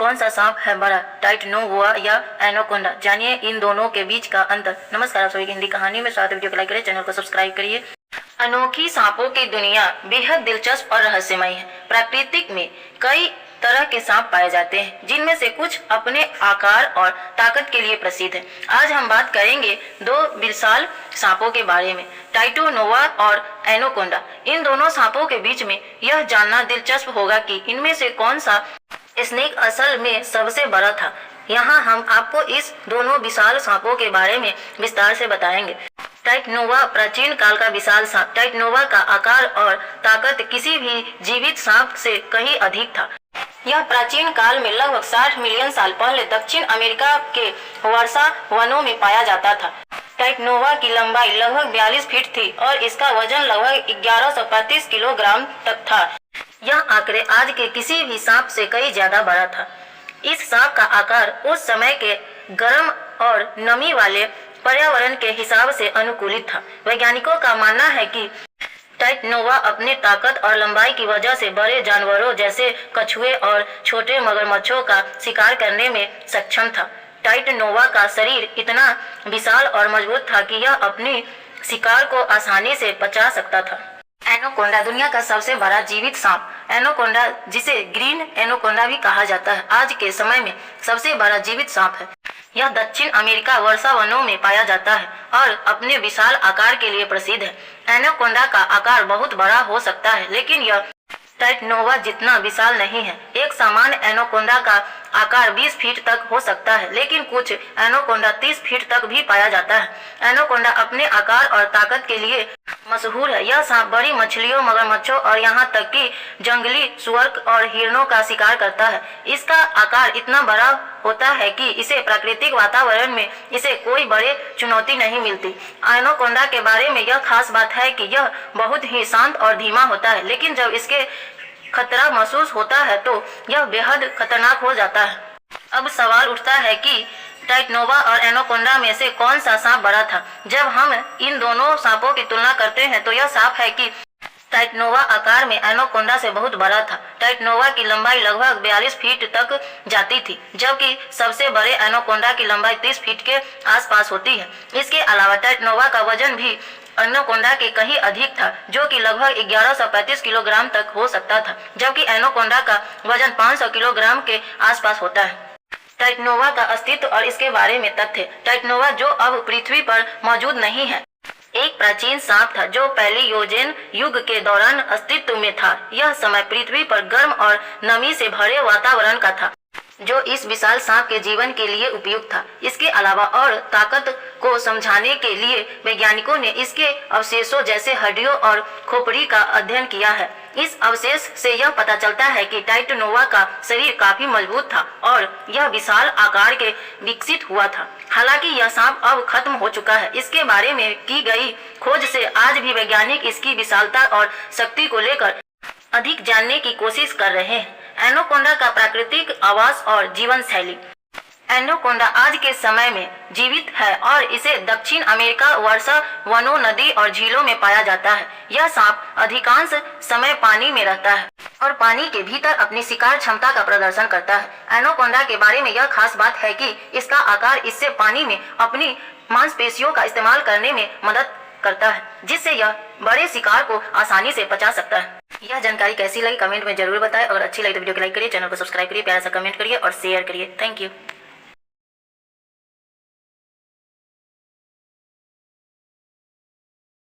कौन सा सांप है बड़ा, टाइटैनोबोआ या एनाकोंडा? जानिए इन दोनों के बीच का अंतर। नमस्कार, आप सभी की हिंदी कहानी में स्वागत है। वीडियो को लाइक करिए, चैनल को सब्सक्राइब करिए। अनोखी सांपों की दुनिया बेहद दिलचस्प और रहस्यमय है। प्रकृति में कई तरह के सांप पाए जाते हैं, जिनमें से कुछ अपने आकार और ताकत के लिए प्रसिद्ध है। आज हम बात करेंगे दो विशाल सांपों के बारे में, टाइटैनोबोआ और एनाकोंडा। इन दोनों सांपों के बीच में यह जानना दिलचस्प होगा कि इनमें से कौन सा स्नेक असल में सबसे बड़ा था। यहाँ हम आपको इस दोनों विशाल सांपों के बारे में विस्तार से बताएंगे। टाइटैनोबोआ प्राचीन काल का विशाल सांप। टाइटैनोबोआ का आकार और ताकत किसी भी जीवित सांप से कहीं अधिक था। यह प्राचीन काल में लगभग 60 मिलियन साल पहले दक्षिण अमेरिका के वर्षा वनों में पाया जाता था। टाइटैनोबोआ की लंबाई लगभग 42 फीट थी और इसका वजन लगभग 1135 किलोग्राम तक था। यह आंकड़े आज के किसी भी सांप से कई ज्यादा बड़ा था। इस सांप का आकार उस समय के गर्म और नमी वाले पर्यावरण के हिसाब से अनुकूलित था। वैज्ञानिकों का मानना है कि टाइटैनोबोआ अपने ताकत और लंबाई की वजह से बड़े जानवरों जैसे कछुए और छोटे मगरमच्छों का शिकार करने में सक्षम था। टाइटैनोबोआ का शरीर इतना विशाल और मजबूत था कि यह अपनी शिकार को आसानी से पचा सकता था। एनाकोंडा दुनिया का सबसे बड़ा जीवित सांप। एनाकोंडा, जिसे ग्रीन एनाकोंडा भी कहा जाता है, आज के समय में सबसे बड़ा जीवित सांप है। यह दक्षिण अमेरिका वर्षा वनों में पाया जाता है और अपने विशाल आकार के लिए प्रसिद्ध है। एनाकोंडा का आकार बहुत बड़ा हो सकता है, लेकिन यह टाइटैनोबोआ जितना विशाल नहीं है। एक सामान्य एनाकोंडा का आकार 20 फीट तक हो सकता है, लेकिन कुछ एनाकोंडा 30 फीट तक भी पाया जाता है। एनाकोंडा अपने आकार और ताकत के लिए मशहूर है। यह सांप बड़ी मछलियों, मगरमच्छों और यहाँ तक कि जंगली सुअर और हिरणों का शिकार करता है। इसका आकार इतना बड़ा होता है कि इसे प्राकृतिक वातावरण में इसे कोई बड़े चुनौती नहीं मिलती। एनाकोंडा के बारे में यह खास बात है कि यह बहुत ही शांत और धीमा होता है, लेकिन जब इसके खतरा महसूस होता है तो यह बेहद खतरनाक हो जाता है। अब सवाल उठता है कि टाइटैनोबोआ और एनाकोंडा में से कौन सा सांप बड़ा था। जब हम इन दोनों सांपों की तुलना करते हैं तो यह साफ है कि टाइटैनोबोआ आकार में एनाकोंडा से बहुत बड़ा था। टाइटैनोबोआ की लंबाई लगभग 42 फीट तक जाती थी, जबकि सबसे बड़े एनाकोंडा की लंबाई 30 फीट के आसपास होती है। इसके अलावा टाइटैनोबोआ का वजन भी एनाकोंडा के कहीं अधिक था, जो कि लगभग 1135 किलोग्राम तक हो सकता था, जबकि एनाकोंडा का वजन 500 किलोग्राम के आसपास होता है। टाइटैनोबोआ का अस्तित्व और इसके बारे में तथ्य। टाइटैनोबोआ, जो अब पृथ्वी पर मौजूद नहीं है, एक प्राचीन सांप था जो पैलियोजेन युग के दौरान अस्तित्व में था। यह समय पृथ्वी पर गर्म और नमी से भरे वातावरण का था, जो इस विशाल सांप के जीवन के लिए उपयुक्त था। इसके अलावा और ताकत को समझाने के लिए वैज्ञानिकों ने इसके अवशेषों जैसे हड्डियों और खोपड़ी का अध्ययन किया है। इस अवशेष से यह पता चलता है कि टाइटैनोबोआ का शरीर काफी मजबूत था और यह विशाल आकार के विकसित हुआ था। हालांकि यह सांप अब खत्म हो चुका है। इसके बारे में की गई खोज से आज भी वैज्ञानिक इसकी विशालता और शक्ति को लेकर अधिक जानने की कोशिश कर रहे हैं। एनाकोंडा का प्राकृतिक आवास और जीवन शैली। एनाकोंडा आज के समय में जीवित है और इसे दक्षिण अमेरिका वर्षा वनों, नदी और झीलों में पाया जाता है। यह सांप अधिकांश समय पानी में रहता है और पानी के भीतर अपनी शिकार क्षमता का प्रदर्शन करता है। एनाकोंडा के बारे में यह खास बात है कि इसका आकार इससे पानी में अपनी मांसपेशियों का इस्तेमाल करने में मदद करता है, जिससे यह बड़े शिकार को आसानी से पचा सकता है। यह जानकारी कैसी लगी कमेंट में जरूर बताएं। अगर अच्छी लगी तो वीडियो को लाइक करिए, चैनल को सब्सक्राइब करिए, प्यारा सा कमेंट करिए और शेयर करिए। Thank you.